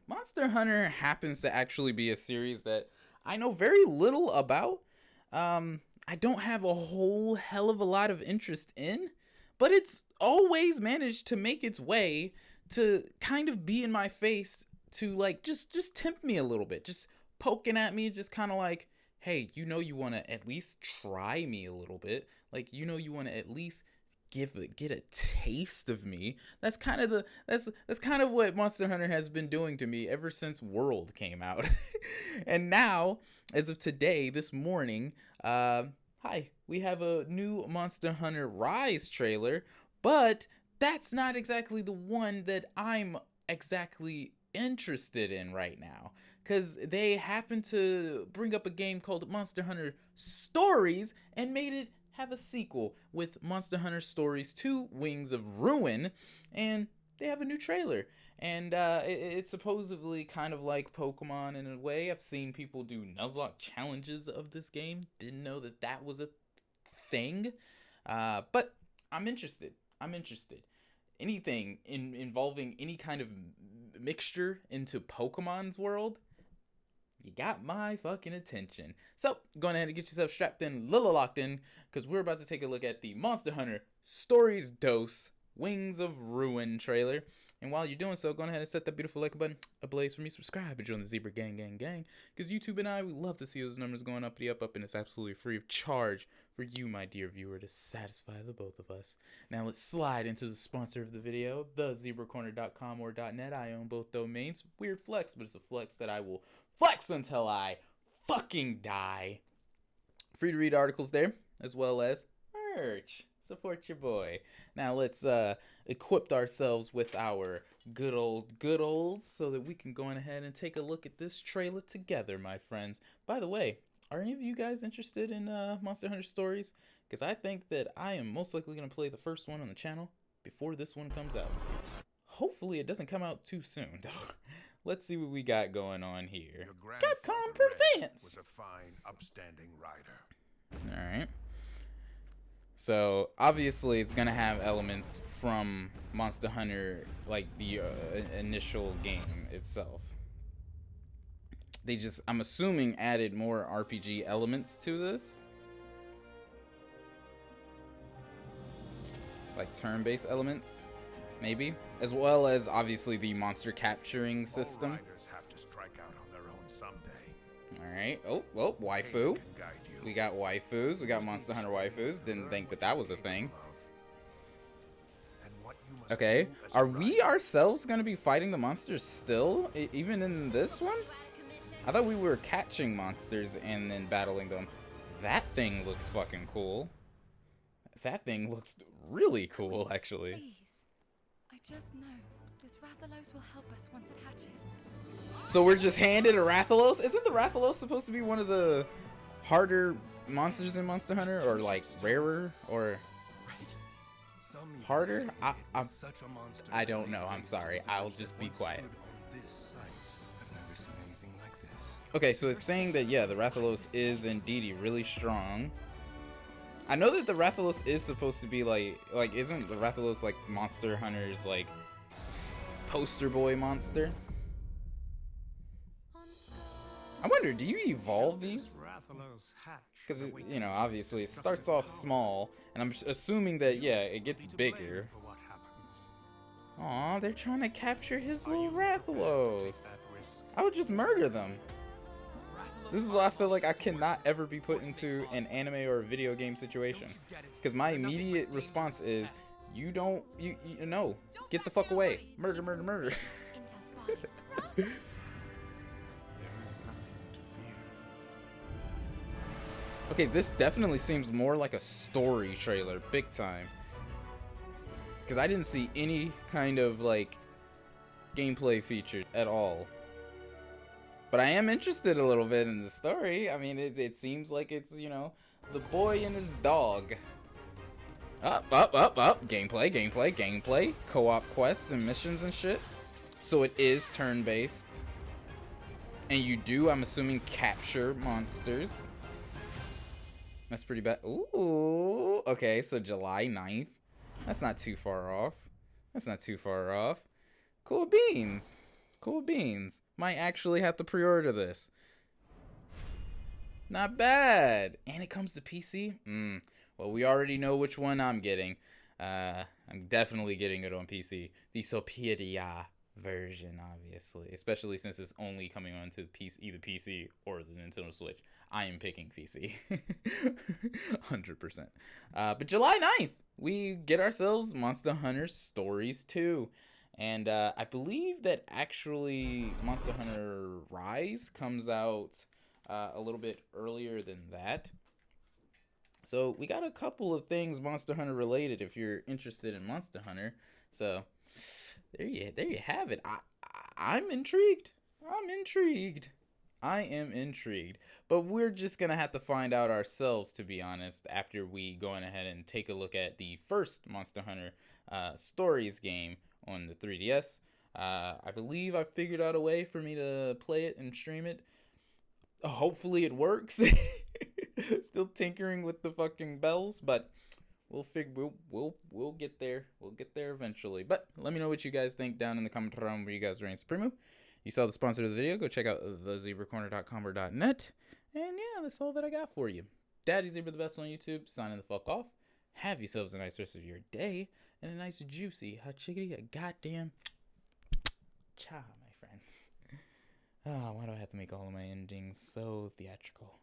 Monster Hunter happens to actually be a series that I know very little about. I don't have a whole hell of a lot of interest in, but it's always managed to make its way to kind of be in my face to like just tempt me a little bit, just poking at me, just kind of like, hey, you want to at least try me a little bit, like you want to at least get a taste of me. That's kind of that's kind of what Monster Hunter has been doing to me ever since World came out. And now, as of today, this morning, hi, we have a new Monster Hunter Rise trailer, but that's not exactly the one that I'm exactly interested in right now, because they happen to bring up a game called Monster Hunter Stories and made it have a sequel with Monster Hunter Stories 2 Wings of Ruin, and they have a new trailer. And it's supposedly kind of like Pokemon in a way. I've seen people do Nuzlocke challenges of this game. Didn't know that that was a thing. But I'm interested. Anything involving any kind of mixture into Pokemon's world, you got my fucking attention. So, go ahead and get yourself strapped in, little locked in, because we're about to take a look at the Monster Hunter Stories Dose Wings of Ruin trailer. And while you're doing so, go ahead and set that beautiful like button ablaze for me. Subscribe and join the Zebra gang. Because YouTube and I, we love to see those numbers going up, and it's absolutely free of charge for you, my dear viewer, to satisfy the both of us. Now let's slide into the sponsor of the video, thezebracorner.com or .net. I own both domains. Weird flex, but it's a flex that I will flex until I fucking die. Free to read articles there, as well as merch. Support your boy. Now let's equip ourselves with our good old so that we can go on ahead and take a look at this trailer together, my friends. By the way, are any of you guys interested in Monster Hunter Stories? Because I think that I am most likely going to play the first one on the channel before this one comes out. Hopefully it doesn't come out too soon, though. Let's see what we got going on here. Capcom presents! Was a fine, upstanding rider. Alright. So, obviously, it's going to have elements from Monster Hunter, like the initial game itself. They just, I'm assuming, added more RPG elements to this. Like turn-based elements, maybe. As well as, obviously, the monster capturing system. All riders have to strike out on their own someday. Alright. Oh, well, waifu. We got waifus. We got Monster Hunter waifus. Didn't think that that was a thing. Okay. Are we ourselves going to be fighting the monsters still? Even in this one? I thought we were catching monsters and then battling them. That thing looks fucking cool. That thing looks really cool, actually. Please. I just know this Rathalos will help us once it hatches. So we're just handed a Rathalos? Isn't the Rathalos supposed to be one of the harder monsters in Monster Hunter, or like rarer, or harder? I don't know. I'm sorry. I'll just be quiet. Okay, so it's saying that yeah, the Rathalos is indeed really strong. I know that the Rathalos is supposed to be like isn't the Rathalos like Monster Hunter's like poster boy monster? I wonder, do you evolve these? Because, you know, obviously it starts off small, and I'm assuming that, yeah, it gets bigger. Aw, they're trying to capture his little Rathalos. I would just murder them. This is why I feel like I cannot ever be put into an anime or a video game situation. Because my immediate response is, you know, get the fuck away. Murder, murder, murder. Okay, this definitely seems more like a story trailer, big time. Because I didn't see any kind of, like, gameplay features at all. But I am interested a little bit in the story. I mean, it seems like it's, you know, the boy and his dog. Up. Gameplay. Co-op quests and missions and shit. So it is turn-based. And you do, I'm assuming, capture monsters. That's pretty bad. Ooh. Okay, so July 9th. That's not too far off. Cool beans. Cool beans. Might actually have to pre-order this. Not bad. And it comes to PC? Well, we already know which one I'm getting. I'm definitely getting it on PC. The superior version, obviously. Especially since it's only coming onto PC, either PC or the Nintendo Switch. I am picking PC. 100%. But July 9th, we get ourselves Monster Hunter Stories 2. And I believe that actually Monster Hunter Rise comes out a little bit earlier than that. So we got a couple of things Monster Hunter related if you're interested in Monster Hunter. So there you have it. I'm intrigued. I am intrigued. But we're just going to have to find out ourselves, to be honest, after we go on ahead and take a look at the first Monster Hunter Stories game on the 3DS. I believe I figured out a way for me to play it and stream it. Hopefully it works. Still tinkering with the fucking bells, but we'll get there. We'll get there eventually. But let me know what you guys think down in the comment room where you guys reign supremo. You saw the sponsor of the video. Go check out thezebracorner.com or .net. And yeah, that's all that I got for you. Daddy Zebra the best on YouTube. Signing the fuck off. Have yourselves a nice rest of your day and a nice juicy hot chickadee a goddamn cha, my friends. Oh, why do I have to make all of my endings so theatrical?